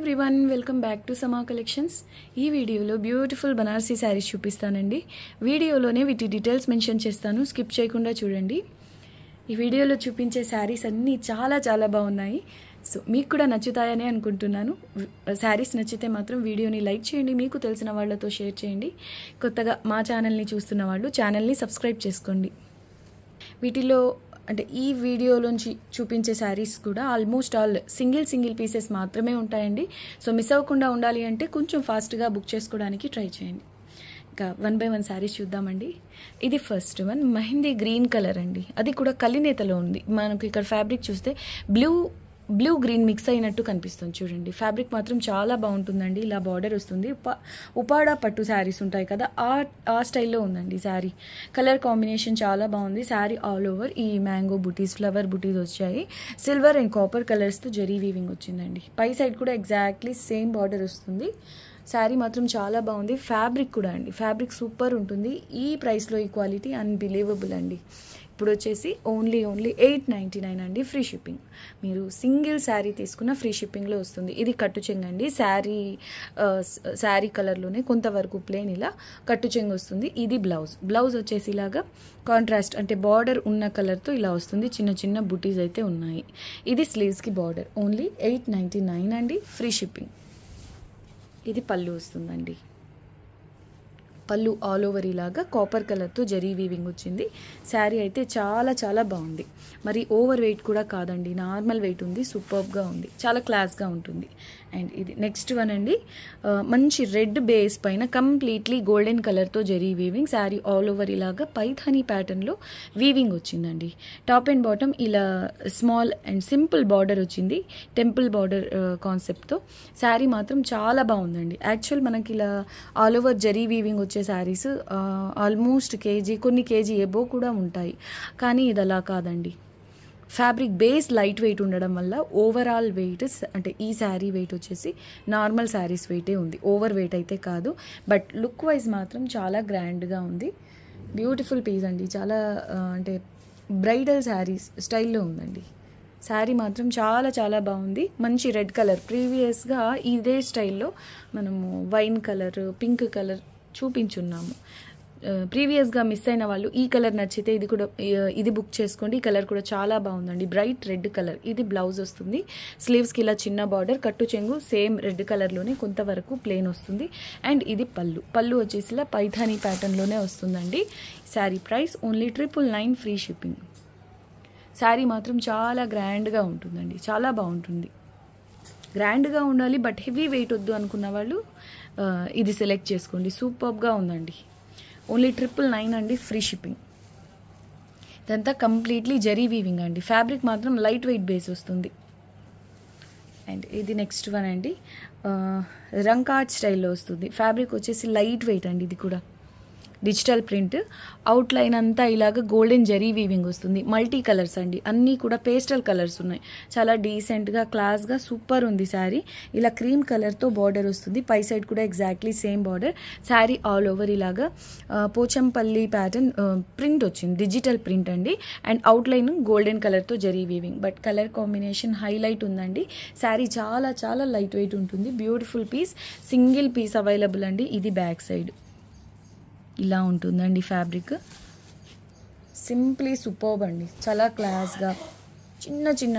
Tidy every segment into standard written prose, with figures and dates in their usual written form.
Everyone, welcome back to సమా collections. ఈ వీడియోలో బ్యూటిఫుల్ బనారసీ శారీస్ చూపిస్తానండి. వీడియోలోనే వీటి డీటెయిల్స్ మెన్షన్ చేస్తాను, స్కిప్ చేయకుండా చూడండి. ఈ వీడియోలో చూపించే శారీస్ అన్నీ చాలా చాలా బాగున్నాయి. సో మీకు కూడా నచ్చుతాయని అనుకుంటున్నాను. శారీస్ నచ్చితే మాత్రం వీడియోని లైక్ చేయండి, మీకు తెలిసిన వాళ్ళతో షేర్ చేయండి. కొత్తగా మా ఛానల్ని చూస్తున్న వాళ్ళు ఛానల్ని సబ్స్క్రైబ్ చేసుకోండి. వీటిలో అంటే ఈ వీడియోలోంచి చూపించే శారీస్ కూడా ఆల్మోస్ట్ ఆల్ సింగిల్ పీసెస్ మాత్రమే ఉంటాయండి. సో మిస్ అవ్వకుండా ఉండాలి అంటే కొంచెం ఫాస్ట్గా బుక్ చేసుకోవడానికి ట్రై చేయండి. ఇంకా 1 by 1 శారీస్ చూద్దామండి. ఇది first one mehndi green colour అండి. అది కూడా కలినేతలో ఉంది. మనకు ఇక్కడ ఫ్యాబ్రిక్ చూస్తే బ్లూ గ్రీన్ మిక్స్ అయినట్టు కనిపిస్తుంది చూడండి. ఫ్యాబ్రిక్ మాత్రం చాలా బాగుంటుందండి. ఇలా బార్డర్ వస్తుంది. ఉపాడా పట్టు శారీస్ ఉంటాయి కదా, ఆ స్టైల్లో ఉందండి శారీ. కలర్ కాంబినేషన్ చాలా బాగుంది. శారీ ఆల్ ఓవర్ ఈ మ్యాంగో బుటీస్, ఫ్లవర్ బుటీస్ వచ్చాయి. సిల్వర్ అండ్ కాపర్ కలర్స్తో జరీ వీవింగ్ వచ్చిందండి. పై సైడ్ కూడా ఎగ్జాక్ట్లీ సేమ్ బార్డర్ వస్తుంది. శారీ మాత్రం చాలా బాగుంది. ఫ్యాబ్రిక్ కూడా అండి, ఫ్యాబ్రిక్ సూపర్ ఉంటుంది. ఈ ప్రైస్లో ఈ క్వాలిటీ అన్బిలీవబుల్ అండి. ఇప్పుడు వచ్చేసి ఓన్లీ 899 అండి, ఫ్రీ షిప్పింగ్. మీరు సింగిల్ శారీ తీసుకున్న ఫ్రీ షిప్పింగ్లో వస్తుంది. ఇది కట్టు చెంగు అండి. శారీ కలర్లోనే కొంతవరకు ప్లేన్ ఇలా కట్టు చెంగు వస్తుంది. ఇది బ్లౌజ్ వచ్చేసి ఇలాగా కాంట్రాస్ట్ అంటే బార్డర్ ఉన్న కలర్తో ఇలా వస్తుంది. చిన్న చిన్న బుటీస్ అయితే ఉన్నాయి. ఇది స్లీవ్స్కి బార్డర్. ఓన్లీ 899 అండి, ఫ్రీ షిప్పింగ్. ఇది పళ్ళు వస్తుందండి. పళ్ళు ఆల్ ఓవర్ ఇలాగా కాపర్ కలర్తో జరీ వీవింగ్ వచ్చింది. శారీ అయితే చాలా చాలా బాగుంది. మరి ఓవర్ వెయిట్ కూడా కాదండి, నార్మల్ వెయిట్ ఉంది. సూపర్గా ఉంది, చాలా క్లాస్గా ఉంటుంది. అండ్ ఇది నెక్స్ట్ వన్ అండి. మంచి రెడ్ బేస్ పైన కంప్లీట్లీ గోల్డెన్ కలర్తో zari weaving. Sari all over ఇలాగా పైథానీ ప్యాటర్న్లో వీవింగ్ వచ్చిందండి. టాప్ అండ్ బాటమ్ ఇలా స్మాల్ అండ్ సింపుల్ బార్డర్ వచ్చింది, టెంపుల్ బార్డర్ కాన్సెప్ట్తో. శారీ మాత్రం చాలా బాగుందండి. యాక్చువల్ మనకి ఇలా ఆల్ ఓవర్ జరీ వీవింగ్ వచ్చే శారీస్ ఆల్మోస్ట్ కొన్ని కేజీ ఎబో కూడా ఉంటాయి. కానీ ఇది అలా కాదండి. ఫ్యాబ్రిక్ బేస్ లైట్ వెయిట్ ఉండడం వల్ల ఓవరాల్ వెయిట్ అంటే ఈ శారీ వెయిట్ వచ్చేసి నార్మల్ శారీస్ వెయిటే ఉంది, ఓవర్ వెయిట్ అయితే కాదు. బట్ లుక్ వైజ్ మాత్రం చాలా గ్రాండ్గా ఉంది. బ్యూటిఫుల్ పీస్ అండి. చాలా అంటే బ్రైడల్ శారీస్ స్టైల్లో ఉందండి. శారీ మాత్రం చాలా చాలా బాగుంది. మంచి రెడ్ కలర్, ప్రీవియస్గా ఇదే స్టైల్లో మనము వైన్ కలర్, పింక్ కలర్ చూపించున్నాము. ప్రీవియస్గా మిస్ అయిన వాళ్ళు ఈ కలర్ నచ్చితే ఇది బుక్ చేసుకోండి. ఈ కలర్ కూడా చాలా బాగుందండి, బ్రైట్ రెడ్ కలర్. ఇది బ్లౌజ్ వస్తుంది. స్లీవ్స్కి ఇలా చిన్న బార్డర్, కట్టు చెంగు సేమ్ రెడ్ కలర్లోనే కొంతవరకు ప్లెయిన్ వస్తుంది. అండ్ ఇది పళ్ళు వచ్చేసి ఇలా పైథానీ ప్యాటర్న్లోనే వస్తుందండి. Sari price only 999, free shipping. Sari మాత్రం చాలా గ్రాండ్గా ఉంటుందండి, చాలా బాగుంటుంది. గ్రాండ్గా ఉండాలి బట్ హెవీ వెయిట్ వద్దు అనుకున్న వాళ్ళు ఇది సెలెక్ట్ చేసుకోండి. సూపర్గా ఉందండి. ఓన్లీ 999 అండి, ఫ్రీ షిప్పింగ్. ఇదంతా కంప్లీట్లీ జరీ వీవింగ్ అండి. ఫ్యాబ్రిక్ మాత్రం లైట్ వెయిట్ బేస్ వస్తుంది. అండ్ ఇది నెక్స్ట్ వన్ అండి. రంకాట్ స్టైల్లో వస్తుంది. ఫ్యాబ్రిక్ వచ్చేసి లైట్ వెయిట్ అండి. ఇది కూడా డిజిటల్ ప్రింట్. అవుట్ లైన్ అంతా ఇలాగ గోల్డెన్ జరీ వీవింగ్ వస్తుంది. మల్టీ కలర్స్ అండి, అన్నీ కూడా పేస్టల్ కలర్స్ ఉన్నాయి. చాలా డీసెంట్గా క్లాస్గా సూపర్ ఉంది శారీ. ఇలా క్రీమ్ కలర్తో బార్డర్ వస్తుంది. పై సైడ్ కూడా exactly same border. Sari all over ఇలాగా పోచంపల్లి ప్యాటర్న్ ప్రింట్ వచ్చింది, డిజిటల్ ప్రింట్ అండి. అండ్ అవుట్ లైన్ గోల్డెన్ కలర్తో zari weaving. But colour combination highlight ఉందండి. శారీ చాలా చాలా లైట్ వెయిట్ ఉంటుంది. Beautiful piece, single piece available అండి. ఇది బ్యాక్ సైడ్ ఇలా ఉంటుందండి. ఫ్యాబ్రిక్ సింప్లీ సూపర్బ్ అండి, చాలా క్లాస్గా చిన్న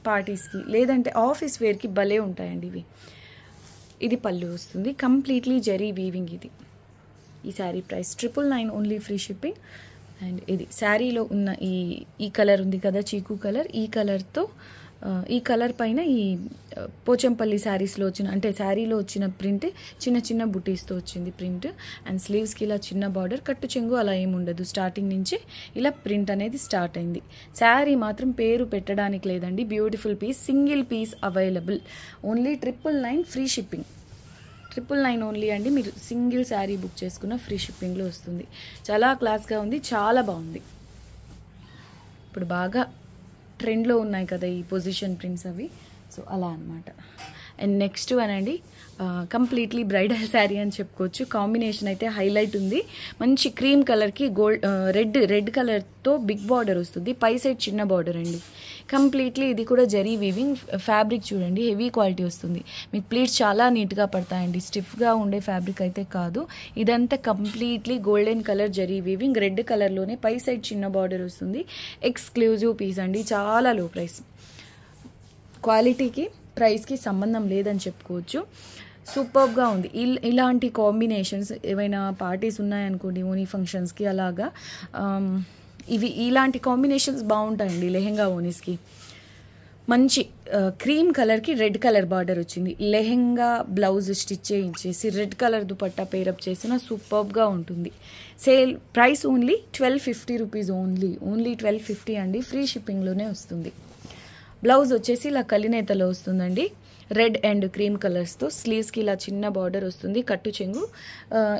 పార్టీస్కి లేదంటే ఆఫీస్ వేర్కి భలే ఉంటాయండి ఇవి. ఇది పళ్ళు వస్తుంది, కంప్లీట్లీ జరీ వీవింగ్. ఇది ఈ sari price 999, only free shipping. And ఇది శారీలో ఉన్న ఈ కలర్ ఉంది కదా, చీకు కలర్. ఈ కలర్ పైన ఈ పోచంపల్లి శారీస్లో వచ్చిన అంటే శారీలో వచ్చిన ప్రింట్ చిన్న బుటీస్తో వచ్చింది ప్రింట్. అండ్ స్లీవ్స్కి ఇలా చిన్న బార్డర్, కట్టు చెంగు అలా ఏమి ఉండదు. స్టార్టింగ్ నుంచే ఇలా ప్రింట్ అనేది స్టార్ట్ అయింది. శారీ మాత్రం పేరు పెట్టడానికి లేదండి. Beautiful piece, single piece available. Only 999, free shipping. 999 only అండి. మీరు సింగిల్ శారీ బుక్ చేసుకున్న ఫ్రీ షిప్పింగ్లో వస్తుంది. చాలా క్లాస్గా ఉంది, చాలా బాగుంది. ఇప్పుడు బాగా ట్రెండ్లో ఉన్నాయి కదా ఈ పొజిషన్ ప్రింట్స్ అవి, సో అలా అనమాట. అండ్ నెక్స్ట్ వన్ అండి, కంప్లీట్లీ బ్రైడల్ శారీ అని చెప్పుకోవచ్చు. కాంబినేషన్ అయితే హైలైట్ ఉంది. మంచి క్రీమ్ కలర్కి రెడ్ కలర్తో బిగ్ బార్డర్ వస్తుంది. పై సైడ్ చిన్న బార్డర్ అండి. కంప్లీట్లీ ఇది కూడా జరీ వీవింగ్. ఫ్యాబ్రిక్ చూడండి, హెవీ క్వాలిటీ వస్తుంది. మీకు ప్లీట్స్ చాలా నీట్గా పడతాయండి. స్టిఫ్గా ఉండే ఫ్యాబ్రిక్ అయితే కాదు. ఇదంతా completely golden colour zari weaving. Red కలర్లోనే పై సైడ్ చిన్న బార్డర్ వస్తుంది. ఎక్స్క్లూజివ్ పీస్ అండి, చాలా లో ప్రైస్. క్వాలిటీకి ప్రైస్కి సంబంధం లేదని చెప్పుకోవచ్చు. సూపర్గా ఉంది. ఇలాంటి కాంబినేషన్స్ ఏవైనా పార్టీస్ ఉన్నాయనుకోండి, ఓనీ ఫంక్షన్స్కి అలాగా ఇలాంటి కాంబినేషన్స్ బాగుంటాయండి. లెహెంగా ఓనీస్కి మంచి క్రీమ్ కలర్కి రెడ్ కలర్ బార్డర్ వచ్చింది. లెహెంగా బ్లౌజ్ స్టిచ్ చేయించేసి రెడ్ కలర్ దుపట్టా పేరప్ చేసిన సూపర్గా ఉంటుంది. Sale price only 1250 rupees. Only 1250 అండి. ఫ్రీ షిప్పింగ్లోనే వస్తుంది. బ్లౌజ్ వచ్చేసి ఇలా కలినేతలో వస్తుందండి. రెడ్ అండ్ క్రీమ్ కలర్స్తో స్లీవ్స్కి ఇలా చిన్న బార్డర్ వస్తుంది. కట్టు చెంగు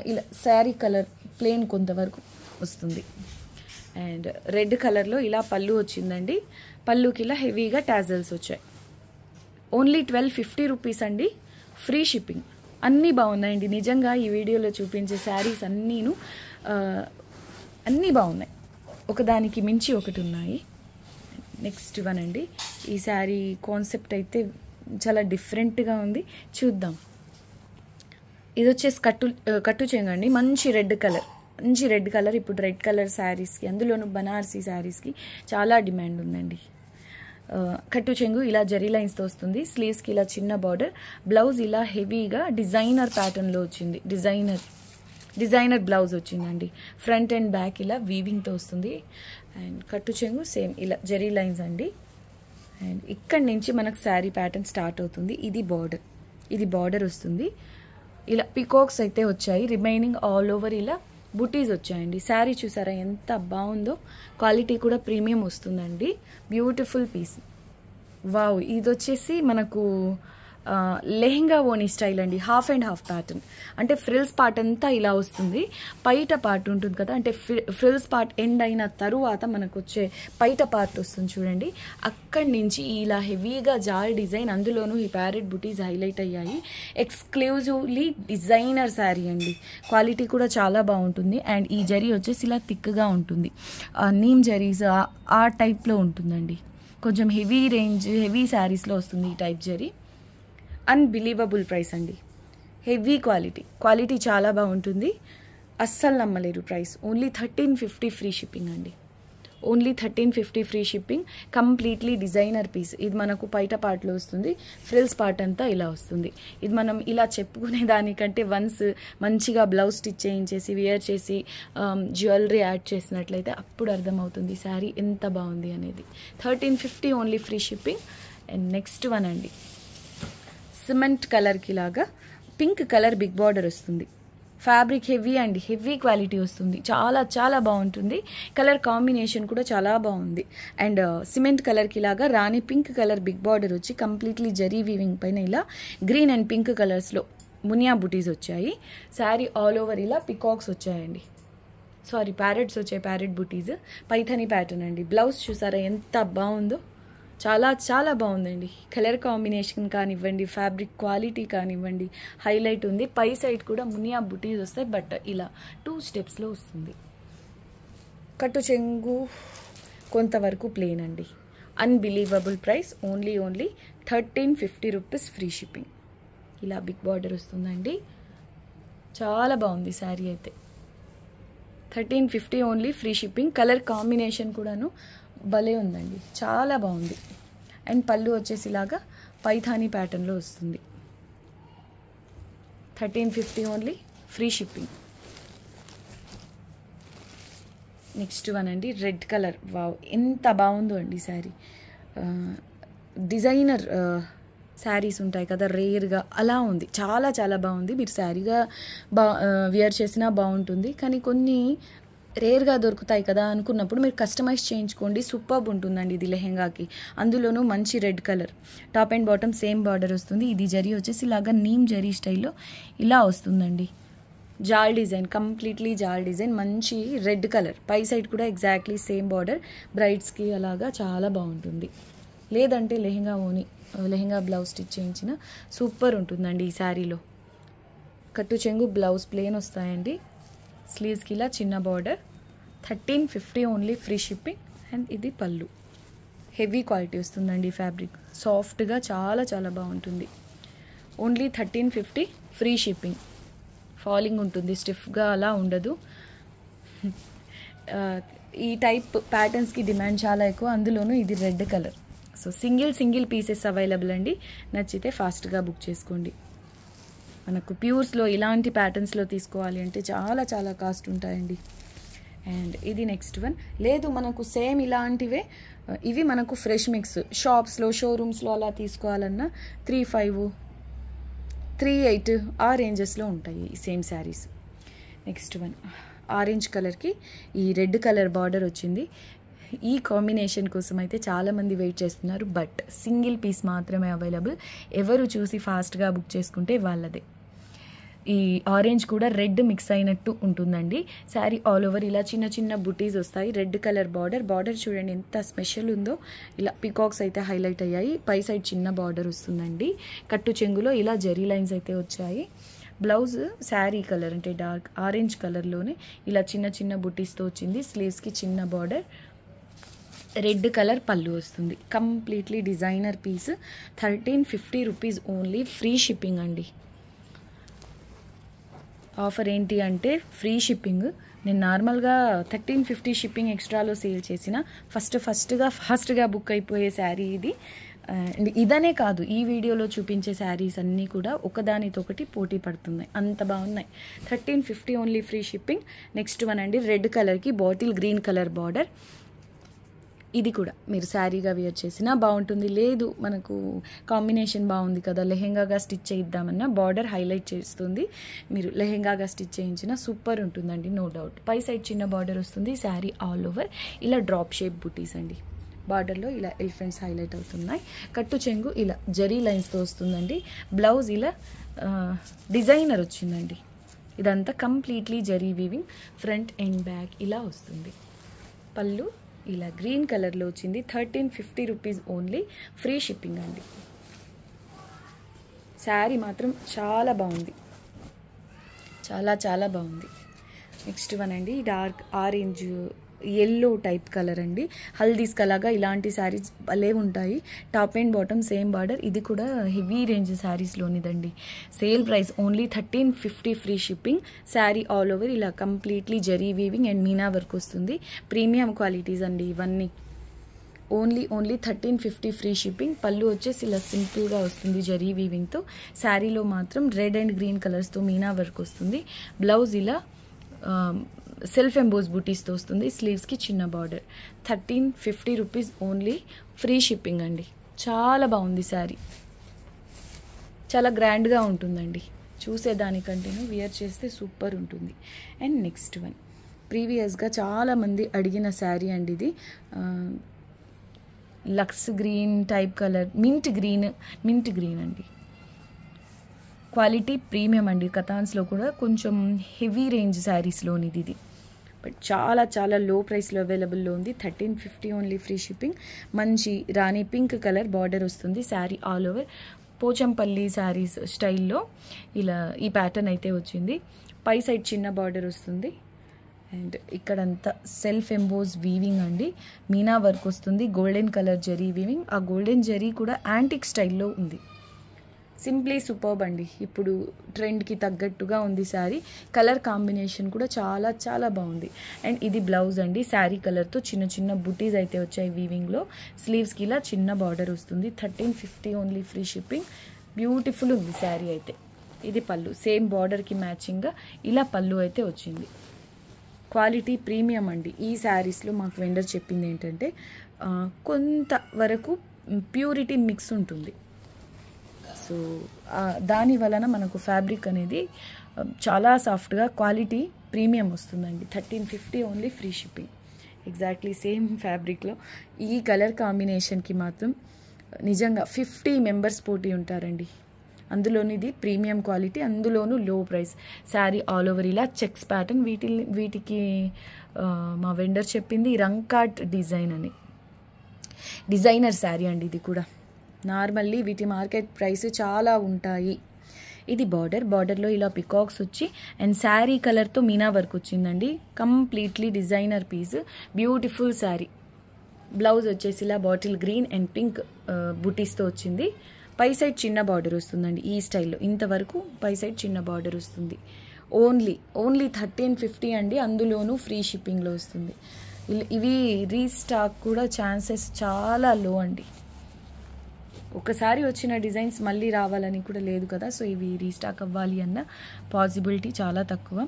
ఇలా శారీ కలర్ ప్లెయిన్ కొంతవరకు వస్తుంది. అండ్ రెడ్ కలర్లో ఇలా పళ్ళు వచ్చిందండి. పళ్ళుకి ఇలా హెవీగా టాజల్స్ వచ్చాయి. ఓన్లీ 1250 రూపీస్ అండి. Free shipping. అన్నీ బాగున్నాయండి. నిజంగా ఈ వీడియోలో చూపించే శారీస్ అన్నీ బాగున్నాయి. ఒకదానికి మించి ఒకటి ఉన్నాయి. నెక్స్ట్ వన్ అండి. ఈ శారీ కాన్సెప్ట్ అయితే చాలా డిఫరెంట్గా ఉంది. చూద్దాం. ఇది వచ్చేసి కట్టు చెంగండి. మంచి రెడ్ కలర్. ఇప్పుడు రెడ్ కలర్ శారీస్కి, అందులోనూ బనారసీ శారీస్కి చాలా డిమాండ్ ఉందండి. కట్టు చెంగు ఇలా జరీ లైన్స్తో వస్తుంది. స్లీవ్స్కి ఇలా చిన్న బార్డర్. బ్లౌజ్ ఇలా హెవీగా డిజైనర్ ప్యాటర్న్లో వచ్చింది. డిజైనర్ బ్లౌజ్ వచ్చిందండి. ఫ్రంట్ అండ్ బ్యాక్ ఇలా వీవింగ్తో వస్తుంది. అండ్ కట్టు చెంగు సేమ్ ఇలా జరీ లైన్స్ అండి. అండ్ ఇక్కడి నుంచి మనకు శారీ ప్యాటర్న్ స్టార్ట్ అవుతుంది. ఇది బార్డర్ వస్తుంది. ఇలా పికాక్స్ అయితే వచ్చాయి. రిమైనింగ్ ఆల్ ఓవర్ ఇలా బుటీస్ వచ్చాయండి. శారీ చూసారా ఎంత బాగుందో. క్వాలిటీ కూడా ప్రీమియం వస్తుందండి. Beautiful piece. వావ్. ఇది వచ్చేసి మనకు లెహెంగా ఓనీ స్టైల్ అండి. Half and half pattern. అంటే ఫ్రిల్స్ పార్ట్ అంతా ఇలా వస్తుంది. పైట పార్ట్ ఉంటుంది కదా, అంటే ఫ్రిల్స్ పార్ట్ ఎండ్ అయిన తరువాత మనకు వచ్చే పైట పార్ట్ వస్తుంది చూడండి. అక్కడి నుంచి ఇలా హెవీగా జాల్ డిజైన్, అందులోనూ ఈ ప్యారెట్ బుటీస్ హైలైట్ అయ్యాయి. ఎక్స్క్లూజివ్లీ డిజైనర్ శారీ అండి. క్వాలిటీ కూడా చాలా బాగుంటుంది. అండ్ ఈ జరీ వచ్చేసి ఇలా థిక్గా ఉంటుంది. నీమ్ జరీస్ ఆ టైప్లో ఉంటుందండి. కొంచెం హెవీ శారీస్లో వస్తుంది ఈ టైప్ జరీ. అన్బిలీవబుల్ ప్రైస్ అండి. హెవీ క్వాలిటీ చాలా బాగుంటుంది. అస్సలు నమ్మలేరు ప్రైస్. ఓన్లీ 1350 ఫ్రీ షిప్పింగ్ అండి. Only 1350 free shipping. Completely designer piece. ఇది మనకు పైట పార్ట్లో వస్తుంది. ఫ్రిల్స్ పార్ట్ అంతా ఇలా వస్తుంది. ఇది మనం ఇలా చెప్పుకునే దానికంటే వన్స్ మంచిగా బ్లౌజ్ స్టిచ్ చేయించేసి వేర్ చేసి జ్యువెలరీ యాడ్ చేసినట్లయితే అప్పుడు అర్థమవుతుంది శారీ ఎంత బాగుంది అనేది. 1350 only free shipping. And next one అండి. సిమెంట్ కలర్కి లాగా పింక్ కలర్ బిగ్ బార్డర్ వస్తుంది. ఫ్యాబ్రిక్ హెవీ క్వాలిటీ వస్తుంది. చాలా బాగుంటుంది. కలర్ కాంబినేషన్ కూడా చాలా బాగుంది. అండ్ సిమెంట్ కలర్కి లాగా రాణి పింక్ కలర్ బిగ్ బార్డర్ వచ్చి కంప్లీట్లీ జరీ వీవింగ్ పైన ఇలా గ్రీన్ అండ్ పింక్ కలర్స్లో మునియా బుటీస్ వచ్చాయి. శారీ ఆల్ ఓవర్ ఇలా పికాక్స్ వచ్చాయండి. ప్యారెట్స్ వచ్చాయి. ప్యారెట్ బుటీస్. పైథానీ ప్యాటర్న్ అండి. బ్లౌజ్ చూసారా ఎంత బాగుందో. చాలా బాగుందండి. కలర్ కాంబినేషన్ కానివ్వండి, ఫ్యాబ్రిక్ క్వాలిటీ కానివ్వండి హైలైట్ ఉంది. పై సైడ్ కూడా మునియా బుటీస్ వస్తాయి. బట్ ఇలా 2 స్టెప్స్లో వస్తుంది. కట్టు చెంగు కొంతవరకు ప్లేన్ అండి. Unbelievable price. Only 1350 rupees free shipping. ఇలా బిగ్ బార్డర్ వస్తుందండి. చాలా బాగుంది శారీ అయితే. 1350 only free shipping. Colour combination కూడాను భలే ఉందండి. చాలా బాగుంది. అండ్ పళ్ళు వచ్చేసి ఇలాగా పైథానీ ప్యాటర్న్లో వస్తుంది. 1350 only free shipping. Next one అండి. Red colour. వావ్ ఎంత బాగుందో అండి శారీ. డిజైనర్ శారీస్ ఉంటాయి కదా రేర్గా, అలా ఉంది. చాలా బాగుంది. మీరు శారీగా వేర్ చేసినా బాగుంటుంది. కానీ కొన్ని రేర్గా దొరుకుతాయి కదా అనుకున్నప్పుడు మీరు కస్టమైజ్ చేయించుకోండి. సూపర్బ్ ఉంటుందండి ఇది లెహెంగాకి. అందులోనూ మంచి red colour. Top and bottom same border వస్తుంది. ఇది జరీ వచ్చేసి ఇలాగా నీమ్ జరీ స్టైల్లో ఇలా వస్తుందండి. జాల్ డిజైన్, కంప్లీట్లీ జాల్ డిజైన్. మంచి రెడ్ కలర్. పై సైడ్ కూడా ఎగ్జాక్ట్లీ సేమ్ బార్డర్. బ్రైడ్స్కి అలాగా చాలా బాగుంటుంది. లేదంటే లెహెంగా ఓని లెహెంగా బ్లౌజ్ స్టిచ్ చేయించిన సూపర్ ఉంటుందండి ఈ శారీలో. కట్టు చెంగు బ్లౌజ్ ప్లెయిన్ వస్తాయండి. స్లీవ్స్కి ఇలా చిన్న border. 1350 only, free shipping. And ఇది పళ్ళు. హెవీ క్వాలిటీ వస్తుందండి ఫ్యాబ్రిక్, సాఫ్ట్గా చాలా చాలా బాగుంటుంది. Only 1350, free shipping. ఫాలింగ్ ఉంటుంది, స్టిఫ్గా అలా ఉండదు. ఈ టైప్ ప్యాటర్న్స్కి డిమాండ్ చాలా ఎక్కువ, అందులోనూ ఇది red colour. So single pieces available అండి. నచ్చితే ఫాస్ట్గా బుక్ చేసుకోండి. మనకు ప్యూర్స్లో ఇలాంటి ప్యాటర్న్స్లో తీసుకోవాలి అంటే చాలా చాలా కాస్ట్ ఉంటాయండి. అండ్ ఇది నెక్స్ట్ వన్. లేదు మనకు సేమ్ ఇలాంటివే, ఇవి మనకు ఫ్రెష్ మిక్స్ షాప్స్లో షోరూమ్స్లో అలా తీసుకోవాలన్నా 3500, 3800 ఆ రేంజెస్లో ఉంటాయి ఈ same saris. Next one orange కలర్కి ఈ రెడ్ కలర్ బార్డర్ వచ్చింది. ఈ కాంబినేషన్ కోసం అయితే చాలామంది వెయిట్ చేస్తున్నారు, బట్ సింగిల్ పీస్ మాత్రమే అవైలబుల్. ఎవరు చూసి ఫాస్ట్గా బుక్ చేసుకుంటే వాళ్ళదే. ఈ ఆరెంజ్ కూడా రెడ్ మిక్స్ అయినట్టు ఉంటుందండి. శారీ ఆల్ ఓవర్ ఇలా చిన్న చిన్న బుటీస్ వస్తాయి. రెడ్ కలర్ బార్డర్ చూడండి ఎంత స్పెషల్ ఉందో. ఇలా పికాక్స్ అయితే హైలైట్ అయ్యాయి. పై సైడ్ చిన్న బార్డర్ వస్తుందండి. కట్టు చెంగులో ఇలా జెరీ లైన్స్ అయితే వచ్చాయి. బ్లౌజ్ శారీ కలర్ అంటే డార్క్ ఆరెంజ్ కలర్లోనే ఇలా చిన్న చిన్న బుటీస్తో వచ్చింది. స్లీవ్స్కి చిన్న బార్డర్. రెడ్ కలర్ పళ్ళు వస్తుంది. Completely designer piece. 1350 rupees only, free shipping అండి. ఆఫర్ ఏంటి అంటే ఫ్రీ షిప్పింగ్. నేను నార్మల్గా 1350 షిప్పింగ్ ఎక్స్ట్రాలో సేల్ చేసిన ఫాస్ట్గా బుక్ అయిపోయే శారీ ఇది. అండ్ ఇదనే కాదు, ఈ వీడియోలో చూపించే శారీస్ అన్నీ కూడా ఒకదానితో ఒకటి పోటీ పడుతున్నాయి, అంత బాగున్నాయి. 1350 only, free shipping. Next one అండి, రెడ్ కలర్కి బాటిల్ గ్రీన్ కలర్ బార్డర్. ఇది కూడా మీరు శారీగా వేర్ చేసినా బాగుంటుంది. లేదు మనకు కాంబినేషన్ బాగుంది కదా, లెహెంగాగా స్టిచ్ చేయిద్దామన్నా బార్డర్ హైలైట్ చేస్తుంది. మీరు లెహెంగాగా స్టిచ్ చేయించినా సూపర్ ఉంటుందండి, నో డౌట్. పై సైడ్ చిన్న బార్డర్ వస్తుంది. శారీ ఆల్ ఓవర్ ఇలా డ్రాప్ షేప్ బుటీస్ అండి. బార్డర్లో ఇలా ఎలిఫెంట్స్ హైలైట్ అవుతున్నాయి. కట్టు చెంగు ఇలా జరీ లైన్స్తో వస్తుందండి. బ్లౌజ్ ఇలా డిజైనర్ వచ్చిందండి. ఇదంతా completely zari weaving. Front and back ఇలా వస్తుంది. పళ్ళు ఇలా గ్రీన్ కలర్లో వచ్చింది. 1350 రూపీస్ ఓన్లీ, ఫ్రీ షిప్పింగ్ అండి. శారీ మాత్రం చాలా బాగుంది, చాలా చాలా బాగుంది. నెక్స్ట్ వన్ అండి, dark orange yellow type colour అండి. హల్దీస్ కలాగా ఇలాంటి శారీస్ భలే ఉంటాయి. Top and bottom same border. ఇది కూడా హెవీ రేంజ్ శారీస్లోనిదండి. Sale price only 1350, free shipping. Sari all over ఇలా completely zari weaving and meena work వస్తుంది. ప్రీమియం క్వాలిటీస్ అండి ఇవన్నీ. Only 1350, free shipping. పళ్ళు వచ్చేసి ఇలా సింపుల్గా వస్తుంది జరీ వీవింగ్తో. శారీలో మాత్రం రెడ్ అండ్ గ్రీన్ కలర్స్తో మీనా వర్క్ వస్తుంది. బ్లౌజ్ ఇలా సెల్ఫ్ ఎంబోస్ బూటీస్తో వస్తుంది. స్లీవ్స్కి చిన్న border. 1350 rupees only, free shipping అండి. చాలా బాగుంది శారీ, చాలా గ్రాండ్గా ఉంటుందండి. చూసేదానికంటేనే వేర్ చేస్తే సూపర్ ఉంటుంది. అండ్ నెక్స్ట్ వన్, ప్రీవియస్గా చాలామంది అడిగిన శారీ అండి ఇది. Lux green type colour, mint green అండి. క్వాలిటీ ప్రీమియం అండి. కథాన్స్లో కూడా కొంచెం హెవీ రేంజ్ శారీస్లోనిది ఇది, బట్ చాలా చాలా లో ప్రైస్లో అవైలబుల్లో ఉంది. 1350 ఓన్లీ, ఫ్రీ షిప్పింగ్. మంచి రాణి పింక్ కలర్ బార్డర్ వస్తుంది. శారీ ఆల్ ఓవర్ పోచంపల్లి శారీస్ స్టైల్లో ఇలా ఈ ప్యాటర్న్ అయితే వచ్చింది. పై సైడ్ చిన్న బార్డర్ వస్తుంది. అండ్ ఇక్కడంతా సెల్ఫ్ ఎంబోస్ వీవింగ్ అండి. మీనా వర్క్ వస్తుంది. Golden colour zari weaving. ఆ గోల్డెన్ జరీ కూడా యాంటిక్ స్టైల్లో ఉంది. సింప్లీ సూపర్బ్ అండి. ఇప్పుడు ట్రెండ్కి తగ్గట్టుగా ఉంది శారీ. కలర్ కాంబినేషన్ కూడా చాలా చాలా బాగుంది. అండ్ ఇది బ్లౌజ్ అండి. శారీ కలర్తో చిన్న చిన్న బుటీస్ అయితే వచ్చాయి వీవింగ్లో. స్లీవ్స్కి ఇలా చిన్న బార్డర్ వస్తుంది. 1350 ఓన్లీ, ఫ్రీ షిప్పింగ్. బ్యూటిఫుల్ ఉంది శారీ అయితే. ఇది పళ్ళు, సేమ్ బార్డర్కి మ్యాచింగ్గా ఇలా పళ్ళు అయితే వచ్చింది. క్వాలిటీ ప్రీమియం అండి. ఈ శారీస్లో మాకు వెండర్ చెప్పింది ఏంటంటే కొంతవరకు ప్యూరిటీ మిక్స్ ఉంటుంది. సో దాని వలన మనకు ఫ్యాబ్రిక్ అనేది చాలా సాఫ్ట్గా క్వాలిటీ ప్రీమియం వస్తుందండి. 1350 only, free shipping. Exactly same ఫ్యాబ్రిక్లో ఈ కలర్ కాంబినేషన్కి మాత్రం నిజంగా 50 మెంబర్స్ పోటీ ఉంటారండి. అందులోని ఇది ప్రీమియం క్వాలిటీ, అందులోనూ లో ప్రైస్. శారీ ఆల్ ఓవర్ ఇలా చెక్స్ ప్యాటర్న్. వీటికి మా వెండర్ చెప్పింది రంకాట్ డిజైన్ అని. డిజైనర్ శారీ అండి ఇది కూడా. నార్మల్లీ వీటి మార్కెట్ ప్రైస్ చాలా ఉంటాయి. ఇది బార్డర్లో ఇలా పికాక్స్ వచ్చి అండ్ శారీ కలర్తో మీనా వర్క్ వచ్చిందండి. Completely designer piece, beautiful sari. Blouse వచ్చేసి ఇలా బాటిల్ గ్రీన్ అండ్ పింక్ బుటీస్తో వచ్చింది. పై సైడ్ చిన్న బార్డర్ వస్తుందండి ఈ స్టైల్లో. ఇంతవరకు పై సైడ్ చిన్న బార్డర్ వస్తుంది. ఓన్లీ 1350 అండి, అందులోనూ ఫ్రీ షిప్పింగ్లో వస్తుంది. ఇవి రీస్టాక్ కూడా ఛాన్సెస్ చాలా లో అండి. ఒకసారి వచ్చిన డిజైన్స్ మళ్ళీ రావాలని కూడా లేదు కదా, సో ఇవి రీస్టాక్ అవ్వాలి అన్న పాసిబిలిటీ చాలా తక్కువ.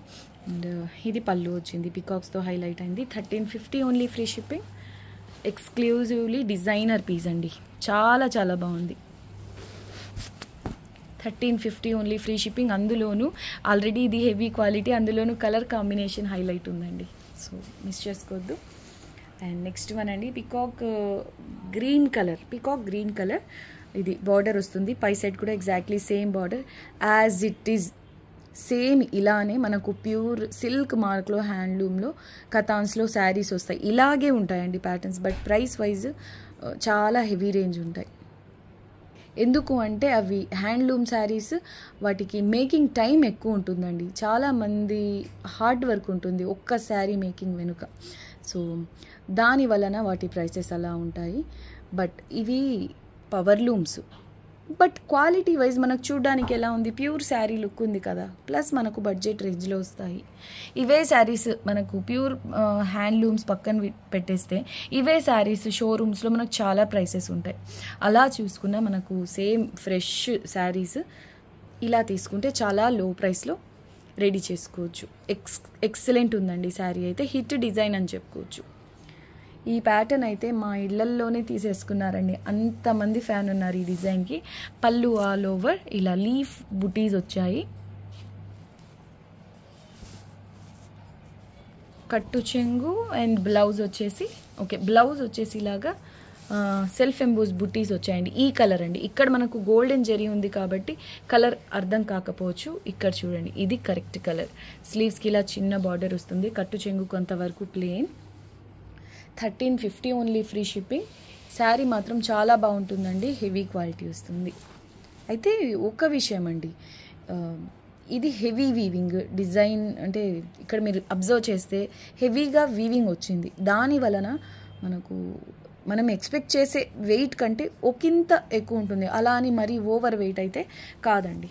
అండ్ ఇది పళ్ళు వచ్చింది, పికాక్స్తో హైలైట్ అయింది. 1350 ఓన్లీ ఫ్రీ షిప్పింగ్. ఎక్స్క్లూజివ్లీ డిజైనర్ పీస్ అండి, చాలా చాలా బాగుంది. 1350 ఓన్లీ ఫ్రీ షిప్పింగ్. అందులోనూ ఆల్రెడీ ఇది హెవీ క్వాలిటీ, అందులోనూ కలర్ కాంబినేషన్ హైలైట్ ఉందండి, సో మిస్ చేసుకోవద్దు. అండ్ నెక్స్ట్ వన్ అండి, పీకాక్ గ్రీన్ కలర్. ఇది బార్డర్ వస్తుంది, పై సైడ్ కూడా exactly same border as it is. Same ఇలానే మనకు ప్యూర్ సిల్క్ మార్క్లో హ్యాండ్లూమ్లో కథాన్స్లో శారీస్ వస్తాయి, ఇలాగే ఉంటాయండి ప్యాటర్న్స్. బట్ ప్రైస్ వైజ్ చాలా హెవీ రేంజ్ ఉంటాయి. ఎందుకు అంటే అవి హ్యాండ్లూమ్ శారీస్, వాటికి మేకింగ్ టైం ఎక్కువ ఉంటుందండి. చాలామంది హార్డ్ వర్క్ ఉంటుంది ఒక్క శారీ మేకింగ్ వెనుక, సో దాని వలన వాటి ప్రైసెస్ అలా ఉంటాయి. బట్ ఇవి power looms, but quality wise మనకు చూడడానికి ఎలా ఉంది, ప్యూర్ శారీ లుక్ ఉంది కదా, ప్లస్ మనకు బడ్జెట్ రేంజ్లో వస్తాయి. ఇవే శారీస్ మనకు ప్యూర్ హ్యాండ్లూమ్స్ పక్కన పెట్టేస్తే ఇవే శారీస్ షోరూమ్స్లో మనకు చాలా ప్రైసెస్ ఉంటాయి. అలా చూసుకున్నా మనకు సేమ్ ఫ్రెష్ శారీస్ ఇలా తీసుకుంటే చాలా లో ప్రైస్లో రెడీ చేసుకోవచ్చు. ఎక్సలెంట్ ఉందండి శారీ అయితే, హిట్ డిజైన్ అని చెప్పుకోవచ్చు. ఈ ప్యాటర్న్ అయితే మా ఇళ్లల్లోనే తీసేసుకున్నారండి, అంతమంది ఫ్యాన్ ఉన్నారు ఈ డిజైన్కి. పళ్ళు ఆల్ ఓవర్ ఇలా లీఫ్ బుటీస్ వచ్చాయి. కట్టు చెంగు అండ్ బ్లౌజ్ వచ్చేసి ఇలాగా సెల్ఫ్ ఎంబోస్ బుటీస్ వచ్చాయండి. ఈ కలర్ అండి, ఇక్కడ మనకు గోల్డెన్ జెరీ ఉంది కాబట్టి కలర్ అర్థం కాకపోవచ్చు. ఇక్కడ చూడండి, ఇది కరెక్ట్ కలర్. స్లీవ్స్కి ఇలా చిన్న బార్డర్ వస్తుంది, కట్టు చెంగు కొంతవరకు plain. 1350 only free shipping. Sari మాత్రం చాలా బాగుంటుందండి, హెవీ క్వాలిటీ వస్తుంది. అయితే ఒక విషయం అండి, ఇది హెవీ వీవింగ్ డిజైన్, అంటే ఇక్కడ మీరు అబ్జర్వ్ చేస్తే హెవీగా వీవింగ్ వచ్చింది. దాని వలన మనం ఎక్స్పెక్ట్ చేసే వెయిట్ కంటే ఒకంత ఎక్కువ ఉంటుంది. అలా అని మరీ ఓవర్ వెయిట్ అయితే కాదండి.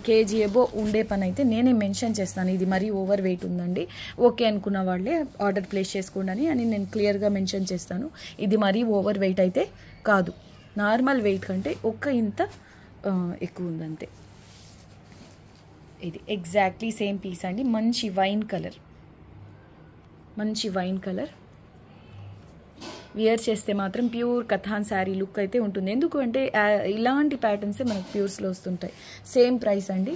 కేజీ ఎబో ఉండే పని అయితే నేనే మెన్షన్ చేస్తాను, ఇది మరీ ఓవర్ వెయిట్ ఉందండి, ఓకే అనుకున్న వాళ్ళే ఆర్డర్ ప్లేస్ చేసుకోండి అని నేను క్లియర్గా మెన్షన్ చేస్తాను. ఇది మరీ ఓవర్ వెయిట్ అయితే కాదు, నార్మల్ వెయిట్ కంటే ఇంత ఎక్కువ ఉందంతే. ఇది ఎగ్జాక్ట్లీ సేమ్ పీస్ అండి, మంచి వైన్ కలర్. వియర్ చేస్తే మాత్రం ప్యూర్ కథాన్ శారీ లుక్ అయితే ఉంటుంది. ఎందుకు అంటే ఇలాంటి ప్యాటర్న్సే మనకు ప్యూర్స్లో వస్తుంటాయి. సేమ్ ప్రైస్ అండి.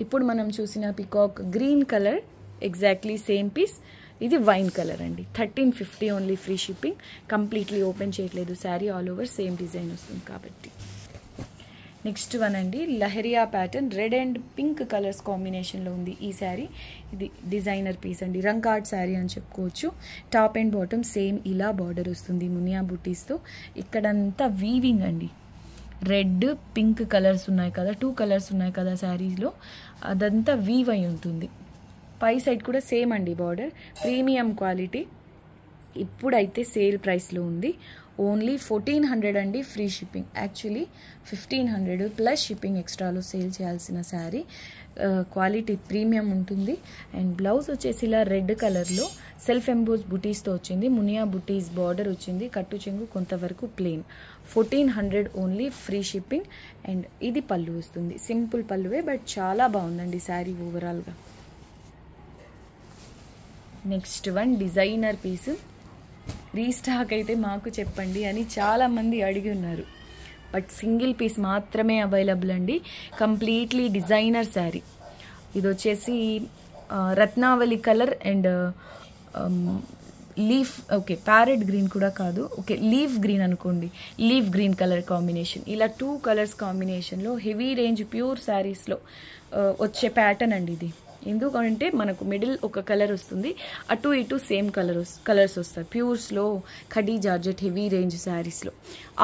ఇప్పుడు మనం చూసిన peacock green colour exactly same piece. ఇది వైన్ కలర్ అండి. 1350 only free shipping. Completely open చేయట్లేదు sari, all over same design వస్తుంది కాబట్టి. నెక్స్ట్ వన్ అండి, leheriya pattern, red and pink colours కాంబినేషన్లో ఉంది ఈ శారీ. ఇది డిజైనర్ పీస్ అండి, రంకాట్ శారీ అని చెప్పుకోవచ్చు. టాప్ అండ్ బాటమ్ సేమ్ ఇలా బార్డర్ వస్తుంది మునియా బుటీస్తో. ఇక్కడంతా వీవింగ్ అండి, రెడ్ పింక్ కలర్స్ ఉన్నాయి కదా, 2 కలర్స్ ఉన్నాయి కదా శారీస్లో, అదంతా వీవ్ అయి ఉంటుంది. పై సైడ్ కూడా సేమ్ అండి బార్డర్, ప్రీమియం క్వాలిటీ. ఇప్పుడైతే సేల్ ప్రైస్లో ఉంది, ఓన్లీ 1400 అండి free shipping. Actually 1500 plus shipping ఎక్స్ట్రాలో సేల్ చేయాల్సిన శారీ. క్వాలిటీ ప్రీమియం ఉంటుంది. అండ్ బ్లౌజ్ వచ్చేసి ఇలా రెడ్ కలర్లో సెల్ఫ్ ఎంబోస్ బుటీస్తో వచ్చింది, మునియా బుటీస్ బార్డర్ వచ్చింది, కట్టు చెంగు కొంతవరకు plain. 1400 only free shipping. And ఇది పళ్ళు వస్తుంది, సింపుల్ పళ్ళువే బట్ చాలా బాగుందండి శారీ ఓవరాల్గా. Next one designer piece. Restock అయితే మాకు చెప్పండి అని చాలామంది అడిగి ఉన్నారు, బట్ సింగిల్ పీస్ మాత్రమే అవైలబుల్ అండి. Completely designer sari. ఇది వచ్చేసి Ratnavali colour and leaf, okay parrot green కూడా కాదు, ఓకే లీఫ్ గ్రీన్ అనుకోండి, లీఫ్ గ్రీన్ కలర్ కాంబినేషన్. ఇలా 2 కలర్స్ కాంబినేషన్లో హెవీ రేంజ్ ప్యూర్ శారీస్లో వచ్చే ప్యాటర్న్ అండి ఇది. ఎందుకంటే మనకు మిడిల్ ఒక కలర్ వస్తుంది, అటు ఇటు సేమ్ కలర్స్ వస్తాయి. Pure slow khadi georgette heavy range శారీస్లో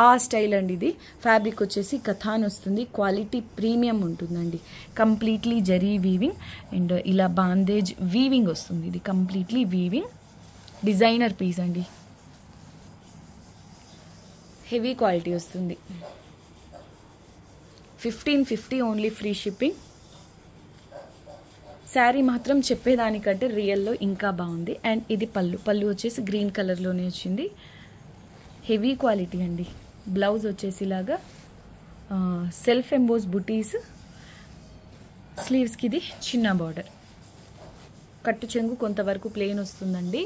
ఆ స్టైల్ అండి. ఇది ఫ్యాబ్రిక్ వచ్చేసి కథాన్ వస్తుంది, క్వాలిటీ ప్రీమియం ఉంటుందండి. కంప్లీట్లీ జరీ వీవింగ్ అండ్ ఇలా బాందేజ్ వీవింగ్ వస్తుంది. ఇది కంప్లీట్లీ వీవింగ్ డిజైనర్ పీస్ అండి, హెవీ క్వాలిటీ వస్తుంది. 1550 ఓన్లీ, ఫ్రీ షిప్పింగ్. శారీ మాత్రం చెప్పేదానికంటే రియల్లో ఇంకా బాగుంది. అండ్ ఇది పళ్ళు వచ్చేసి గ్రీన్ కలర్లోనే వచ్చింది, హెవీ క్వాలిటీ అండి. బ్లౌజ్ వచ్చేసి ఇలాగా సెల్ఫ్ ఎంబోస్ బుటీస్, స్లీవ్స్కి ఇది చిన్న బార్డర్, కట్టు చెంగు కొంతవరకు ప్లెయిన్ వస్తుందండి.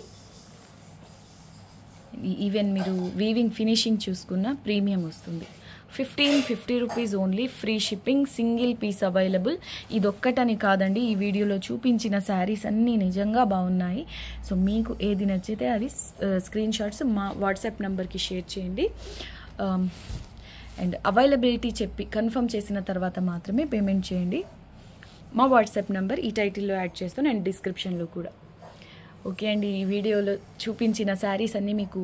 ఈవెన్ మీరు వీవింగ్ ఫినిషింగ్ చూసుకున్న ప్రీమియం వస్తుంది. 1550 rupees only, free shipping, single piece available. ఇదొక్కటని కాదండి, ఈ వీడియోలో చూపించిన శారీస్ అన్నీ నిజంగా బాగున్నాయి. సో మీకు ఏది నచ్చితే అది స్క్రీన్ షాట్స్ మా వాట్సాప్ నెంబర్కి షేర్ చేయండి. అండ్ అవైలబిలిటీ చెప్పి కన్ఫర్మ్ చేసిన తర్వాత మాత్రమే పేమెంట్ చేయండి. మా వాట్సాప్ నెంబర్ ఈ టైటిల్లో యాడ్ చేస్తాను అండ్ డిస్క్రిప్షన్లో కూడా. ఓకే అండి, ఈ వీడియోలో చూపించిన శారీస్ అన్నీ మీకు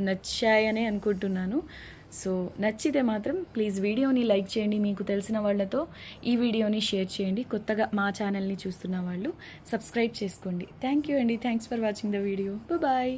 నచ్చాయనే అనుకుంటున్నాను. సో నచ్చితే మాత్రం ప్లీజ్ వీడియోని లైక్ చేయండి, మీకు తెలిసిన వాళ్ళతో ఈ వీడియోని షేర్ చేయండి. కొత్తగా మా ఛానల్ని చూస్తున్న వాళ్ళు సబ్స్క్రైబ్ చేసుకోండి. థ్యాంక్ యూ అండి, thanks for watching the video. Bye.